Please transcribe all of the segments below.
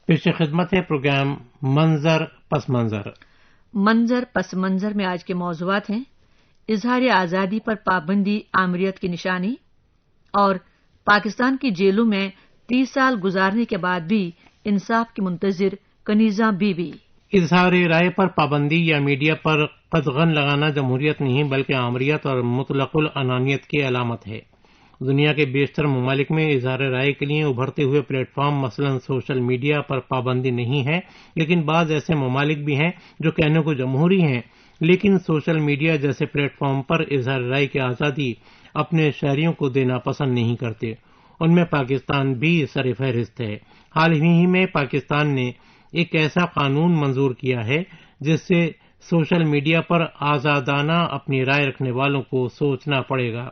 پیش خدمت ہے پروگرام منظر پس منظر۔ منظر پس منظر میں آج کے موضوعات ہیں: اظہار آزادی پر پابندی آمریت کی نشانی، اور پاکستان کی جیلوں میں 30 سال گزارنے کے بعد بھی انصاف کی منتظر کنیزہ بی بی۔ اظہار رائے پر پابندی یا میڈیا پر قدغن لگانا جمہوریت نہیں بلکہ آمریت اور مطلق العنانیت کی علامت ہے۔ دنیا کے بیشتر ممالک میں اظہار رائے کے لیے ابھرتے ہوئے پلیٹ فارم مثلا سوشل میڈیا پر پابندی نہیں ہے، لیکن بعض ایسے ممالک بھی ہیں جو کہنے کو جمہوری ہیں لیکن سوشل میڈیا جیسے پلیٹ فارم پر اظہار رائے کی آزادی اپنے شہریوں کو دینا پسند نہیں کرتے۔ ان میں پاکستان بھی سر فہرست ہے۔ حال ہی میں پاکستان نے ایک ایسا قانون منظور کیا ہے جس سے سوشل میڈیا پر آزادانہ اپنی رائے رکھنے والوں کو سوچنا پڑے گا۔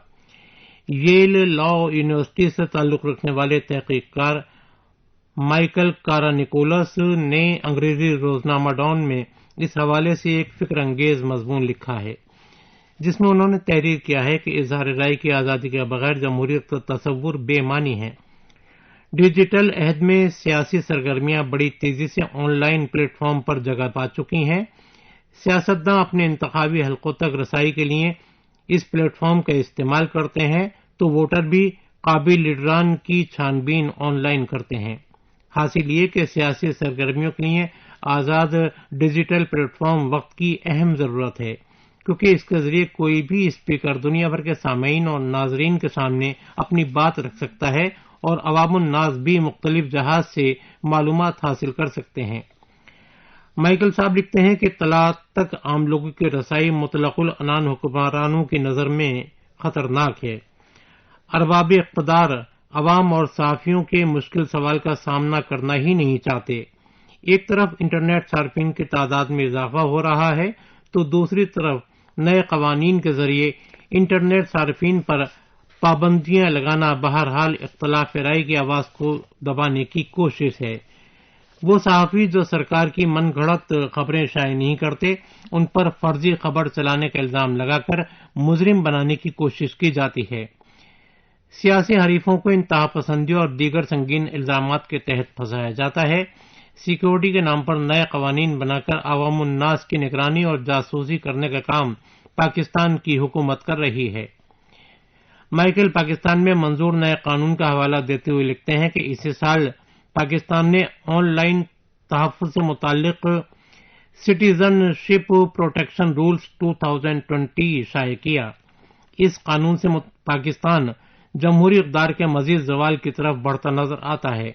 ییل لا یونیورسٹی سے تعلق رکھنے والے تحقیق کار مائیکل کارانیکولس نے انگریزی روزنامہ ڈان میں اس حوالے سے ایک فکر انگیز مضمون لکھا ہے، جس میں انہوں نے تحریر کیا ہے کہ اظہار رائے کی آزادی کے بغیر جمہوریت کا تصور بے معنی ہے۔ ڈیجیٹل عہد میں سیاسی سرگرمیاں بڑی تیزی سے آن لائن پلیٹ فارم پر جگہ پا چکی ہیں۔ سیاستداں اپنے انتخابی حلقوں تک رسائی کے لیے اس پلیٹ فارم کا استعمال کرتے ہیں تو ووٹر بھی قابل لیڈران کی چھان بین آن لائن کرتے ہیں۔ حاصل یہ کہ سیاسی سرگرمیوں کے لیے آزاد ڈیجیٹل پلیٹ فارم وقت کی اہم ضرورت ہے، کیونکہ اس کے ذریعے کوئی بھی اسپیکر دنیا بھر کے سامعین اور ناظرین کے سامنے اپنی بات رکھ سکتا ہے اور عوام الناس بھی مختلف جہات سے معلومات حاصل کر سکتے ہیں۔ مائیکل صاحب لکھتے ہیں کہ اطلاعات تک عام لوگوں کی رسائی مطلق العنان حکمرانوں کی نظر میں خطرناک ہے۔ ارباب اقتدار عوام اور صحافیوں کے مشکل سوال کا سامنا کرنا ہی نہیں چاہتے۔ ایک طرف انٹرنیٹ صارفین کی تعداد میں اضافہ ہو رہا ہے تو دوسری طرف نئے قوانین کے ذریعے انٹرنیٹ صارفین پر پابندیاں لگانا بہرحال اختلاف رائے کی آواز کو دبانے کی کوشش ہے۔ وہ صحافی جو سرکار کی من گھڑت خبریں شائع نہیں کرتے، ان پر فرضی خبر چلانے کا الزام لگا کر مجرم بنانے کی کوشش کی جاتی ہے۔ سیاسی حریفوں کو انتہا پسندی اور دیگر سنگین الزامات کے تحت پھنسایا جاتا ہے۔ سیکورٹی کے نام پر نئے قوانین بنا کر عوام الناس کی نگرانی اور جاسوسی کرنے کا کام پاکستان کی حکومت کر رہی ہے۔ مائیکل پاکستان میں منظور نئے قانون کا حوالہ دیتے ہوئے لکھتے ہیں کہ اسی سال پاکستان نے آن لائن تحفظ سے متعلق سٹیزن شپ پروٹیکشن رولز 2020 شائع کیا۔ اس قانون سے پاکستان جمہوری اقدار کے مزید زوال کی طرف بڑھتا نظر آتا ہے۔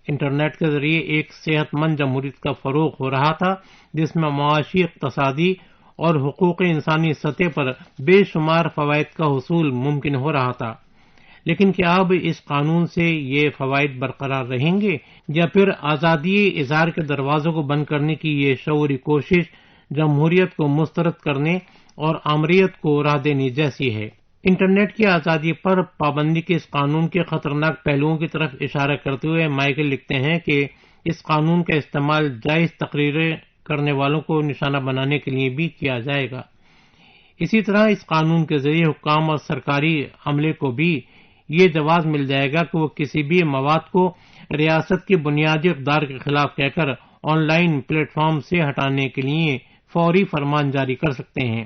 انٹرنیٹ کے ذریعے ایک صحت مند جمہوریت کا فروغ ہو رہا تھا جس میں معاشی، اقتصادی اور حقوق انسانی سطح پر بے شمار فوائد کا حصول ممکن ہو رہا تھا، لیکن کیا اب اس قانون سے یہ فوائد برقرار رہیں گے یا پھر آزادی اظہار کے دروازوں کو بند کرنے کی یہ شعوری کوشش جمہوریت کو مسترد کرنے اور آمریت کو راہ دینے جیسی ہے؟ انٹرنیٹ کی آزادی پر پابندی کے اس قانون کے خطرناک پہلوؤں کی طرف اشارہ کرتے ہوئے مائیکل لکھتے ہیں کہ اس قانون کا استعمال جائز تقریریں کرنے والوں کو نشانہ بنانے کے لیے بھی کیا جائے گا۔ اسی طرح اس قانون کے ذریعے حکام اور سرکاری عملے کو بھی یہ جواز مل جائے گا کہ وہ کسی بھی مواد کو ریاست کی بنیادی اقدار کے خلاف کہہ کر آن لائن پلیٹ فارم سے ہٹانے کے لیے فوری فرمان جاری کر سکتے ہیں۔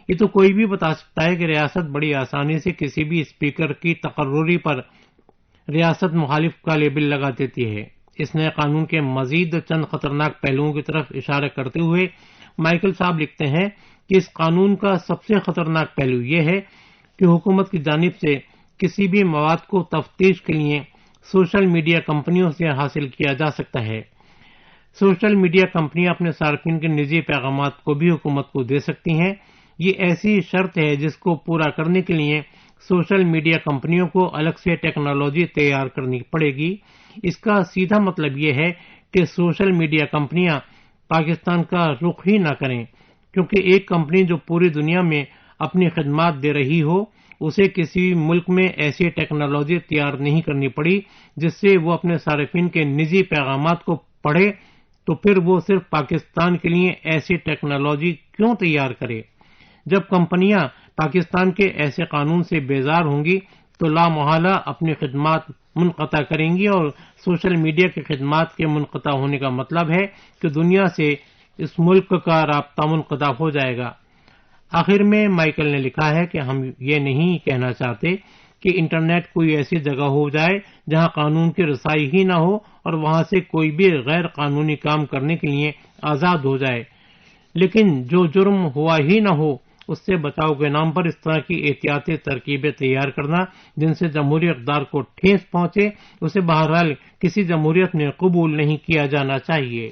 یہ تو کوئی بھی بتا سکتا ہے کہ ریاست بڑی آسانی سے کسی بھی اسپیکر کی تقرری پر ریاست مخالف کا لیبل لگا دیتی ہے۔ اس نئے قانون کے مزید چند خطرناک پہلوؤں کی طرف اشارہ کرتے ہوئے مائیکل صاحب لکھتے ہیں کہ اس قانون کا سب سے خطرناک پہلو یہ ہے کہ حکومت کی جانب سے کسی بھی مواد کو تفتیش کے لیے سوشل میڈیا کمپنیوں سے حاصل کیا جا سکتا ہے۔ سوشل میڈیا کمپنیاں اپنے صارفین کے نجی پیغامات کو بھی حکومت کو دے سکتی ہیں۔ یہ ایسی شرط ہے جس کو پورا کرنے کے لیے سوشل میڈیا کمپنیوں کو الگ سے ٹیکنالوجی تیار کرنی پڑے گی۔ اس کا سیدھا مطلب یہ ہے کہ سوشل میڈیا کمپنیاں پاکستان کا رخ ہی نہ کریں، کیونکہ ایک کمپنی جو پوری دنیا میں اپنی خدمات دے رہی ہو، اسے کسی ملک میں ایسی ٹیکنالوجی تیار نہیں کرنی پڑی جس سے وہ اپنے صارفین کے نجی پیغامات کو پڑھے، تو پھر وہ صرف پاکستان کے لیے ایسی ٹیکنالوجی کیوں تیار کرے؟ جب کمپنیاں پاکستان کے ایسے قانون سے بیزار ہوں گی تو لا محالہ اپنی خدمات منقطع کریں گی، اور سوشل میڈیا کی خدمات کے منقطع ہونے کا مطلب ہے کہ دنیا سے اس ملک کا رابطہ منقطع ہو جائے گا۔ آخر میں مائیکل نے لکھا ہے کہ ہم یہ نہیں کہنا چاہتے کہ انٹرنیٹ کوئی ایسی جگہ ہو جائے جہاں قانون کی رسائی ہی نہ ہو اور وہاں سے کوئی بھی غیر قانونی کام کرنے کے لیے آزاد ہو جائے، لیکن جو جرم ہوا ہی نہ ہو اس سے بچاؤ کے نام پر اس طرح کی احتیاطی ترکیبیں تیار کرنا جن سے جمہوری اقدار کو ٹھیس پہنچے، اسے بہرحال کسی جمہوریت میں قبول نہیں کیا جانا چاہیے۔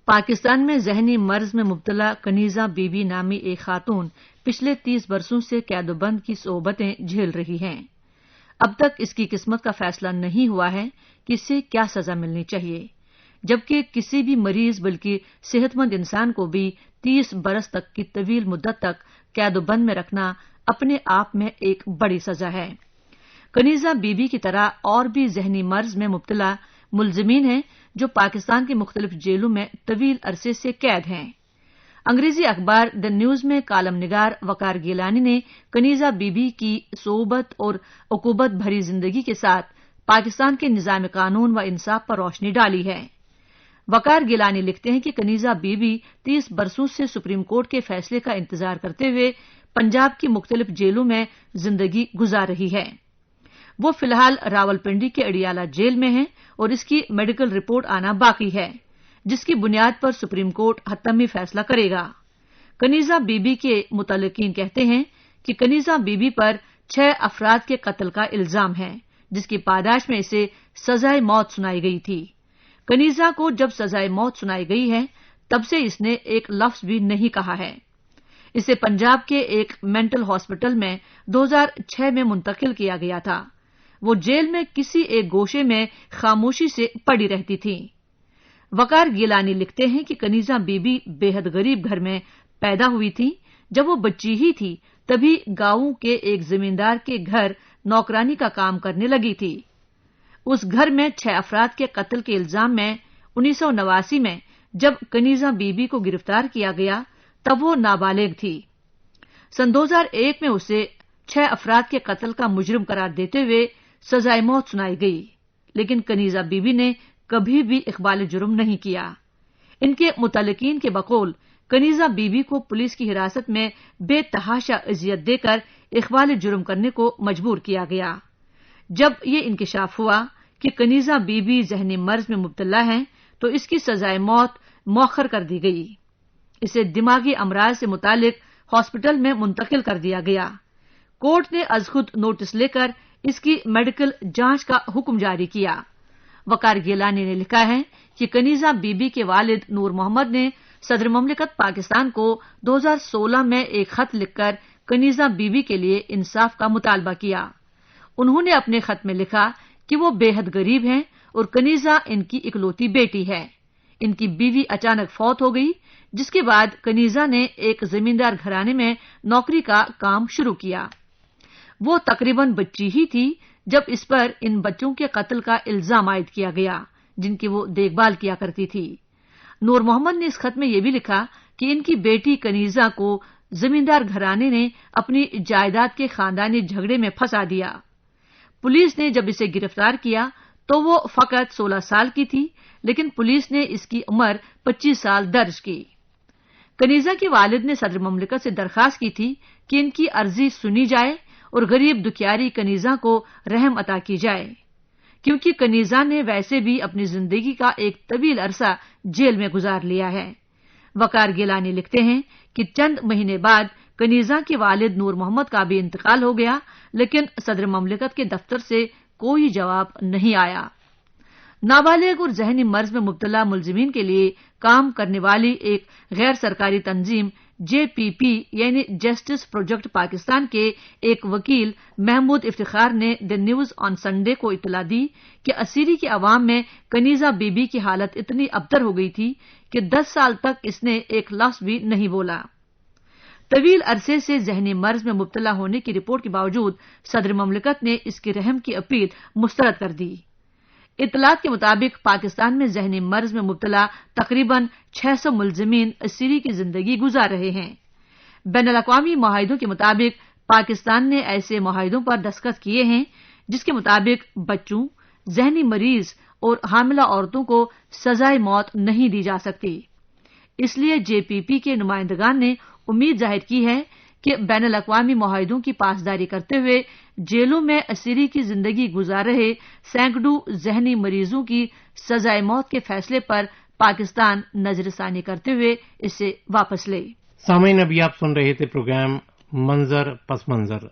پاکستان میں ذہنی مرض میں مبتلا کنیزہ بی بی نامی ایک خاتون پچھلے 30 برسوں سے قید و بند کی صعوبتیں جھیل رہی ہیں۔ اب تک اس کی قسمت کا فیصلہ نہیں ہوا ہے کہ اسے کیا سزا ملنی چاہیے، جبکہ کسی بھی مریض بلکہ صحت مند انسان کو بھی 30 برس تک کی طویل مدت تک قید و بند میں رکھنا اپنے آپ میں ایک بڑی سزا ہے۔ کنیزہ بی بی کی طرح اور بھی ذہنی مرض میں مبتلا ملزمین ہیں جو پاکستان کی مختلف جیلوں میں طویل عرصے سے قید ہیں۔ انگریزی اخبار دی نیوز میں کالم نگار وقار گیلانی نے کنیزہ بی بی کی صعوبت اور عقوبت بھری زندگی کے ساتھ پاکستان کے نظام قانون و انصاف پر روشنی ڈالی ہے۔ وقار گیلانی لکھتے ہیں کہ کنیزہ بی بی 30 برسوں سے سپریم کورٹ کے فیصلے کا انتظار کرتے ہوئے پنجاب کی مختلف جیلوں میں زندگی گزار رہی ہے۔ وہ فی الحال راولپنڈی کے اڈیالہ جیل میں ہیں اور اس کی میڈیکل رپورٹ آنا باقی ہے، جس کی بنیاد پر سپریم کورٹ حتمی فیصلہ کرے گا۔ کنیزہ بی بی کے متعلقین کہتے ہیں کہ کنیزہ بی بی پر 6 افراد کے قتل کا الزام ہے، جس کی پاداش میں اسے سزائے موت سنائی گئی تھی۔ کنیزہ کو جب سزائے موت سنائی گئی ہے تب سے اس نے ایک لفظ بھی نہیں کہا ہے۔ اسے پنجاب کے ایک مینٹل ہاسپٹل میں 2006 میں منتقل کیا گیا تھا۔ وہ جیل میں کسی ایک گوشے میں خاموشی سے پڑی رہتی تھی۔ وقار گیلانی لکھتے ہیں کہ کنیزہ بی بی بے حد غریب گھر میں پیدا ہوئی تھی۔ جب وہ بچی ہی تھی تبھی گاؤں کے ایک زمیندار کے گھر نوکرانی کا کام کرنے لگی تھی۔ اس گھر میں 6 افراد کے قتل کے الزام میں 1989 میں جب کنیزہ بی بی کو گرفتار کیا گیا تب وہ نابالغ تھی۔ سن 2001 میں اسے 6 افراد کے قتل کا مجرم قرار دیتے ہوئے سزائے موت سنائی گئی، لیکن کنیزہ بی بی نے کبھی بھی اقبال جرم نہیں کیا۔ ان کے متعلقین کے بقول کنیزہ بی بی کو پولیس کی حراست میں بے تحاشا اذیت دے کر اقبال جرم کرنے کو مجبور کیا گیا۔ جب یہ انکشاف ہوا کہ کنیزہ بی بی ذہنی مرض میں مبتلا ہیں تو اس کی سزائے موت مؤخر کر دی گئی۔ اسے دماغی امراض سے متعلق ہاسپٹل میں منتقل کر دیا گیا۔ کورٹ نے از خود نوٹس لے کر اس کی میڈیکل جانچ کا حکم جاری کیا۔ وقار گیلانی نے لکھا ہے کہ کنیزہ بی بی کے والد نور محمد نے صدر مملکت پاکستان کو 2016 میں ایک خط لکھ کر کنیزہ بی بی کے لیے انصاف کا مطالبہ کیا۔ انہوں نے اپنے خط میں لکھا کہ وہ بے حد غریب ہیں اور کنیزہ ان کی اکلوتی بیٹی ہے۔ ان کی بیوی اچانک فوت ہو گئی، جس کے بعد کنیزہ نے ایک زمیندار گھرانے میں نوکری کا کام شروع کیا۔ وہ تقریباً بچی ہی تھی جب اس پر ان بچوں کے قتل کا الزام عائد کیا گیا جن کی وہ دیکھ بھال کیا کرتی تھی۔ نور محمد نے اس خط میں یہ بھی لکھا کہ ان کی بیٹی کنیزہ کو زمیندار گھرانے نے اپنی جائیداد کے خاندانی جھگڑے میں پھنسا دیا۔ پولیس نے جب اسے گرفتار کیا تو وہ فقط 16 سال کی تھی، لیکن پولیس نے اس کی عمر 25 سال درج کی۔ کنیزہ کے والد نے صدر مملکت سے درخواست کی تھی کہ ان کی عرضی سنی جائے اور غریب دکھیاری کنیزہ کو رحم عطا کی جائے، کیونکہ کنیزہ نے ویسے بھی اپنی زندگی کا ایک طویل عرصہ جیل میں گزار لیا ہے۔ وقار گیلانی لکھتے ہیں کہ چند مہینے بعد کنیزہ کے والد نور محمد کا بھی انتقال ہو گیا، لیکن صدر مملکت کے دفتر سے کوئی جواب نہیں آیا۔ نابالغ اور ذہنی مرض میں مبتلا ملزمین کے لیے کام کرنے والی ایک غیر سرکاری تنظیم JPP یعنی جسٹس پروجیکٹ پاکستان کے ایک وکیل محمود افتخار نے دی نیوز آن سنڈے کو اطلاع دی کہ اسیری کے عوام میں کنیزہ بی بی کی حالت اتنی ابتر ہو گئی تھی کہ 10 سال تک اس نے ایک لفظ بھی نہیں بولا۔ طویل عرصے سے ذہنی مرض میں مبتلا ہونے کی رپورٹ کے باوجود صدر مملکت نے اس کی رحم کی اپیل مسترد کر دی۔ اطلاعات کے مطابق پاکستان میں ذہنی مرض میں مبتلا تقریباً 600 ملزمین اسیری کی زندگی گزار رہے ہیں۔ بین الاقوامی معاہدوں کے مطابق پاکستان نے ایسے معاہدوں پر دستخط کیے ہیں جس کے مطابق بچوں، ذہنی مریض اور حاملہ عورتوں کو سزائے موت نہیں دی جا سکتی۔ اس لیے جے پی پی کے نمائندگان نے امید ظاہر کی ہے کہ بین الاقوامی معاہدوں کی پاسداری کرتے ہوئے جیلوں میں اسیری کی زندگی گزار رہے سینکڑوں ذہنی مریضوں کی سزائے موت کے فیصلے پر پاکستان نظر ثانی کرتے ہوئے اسے واپس لے۔ سامعین، ابھی آپ سن رہے تھے پروگرام منظر پس منظر۔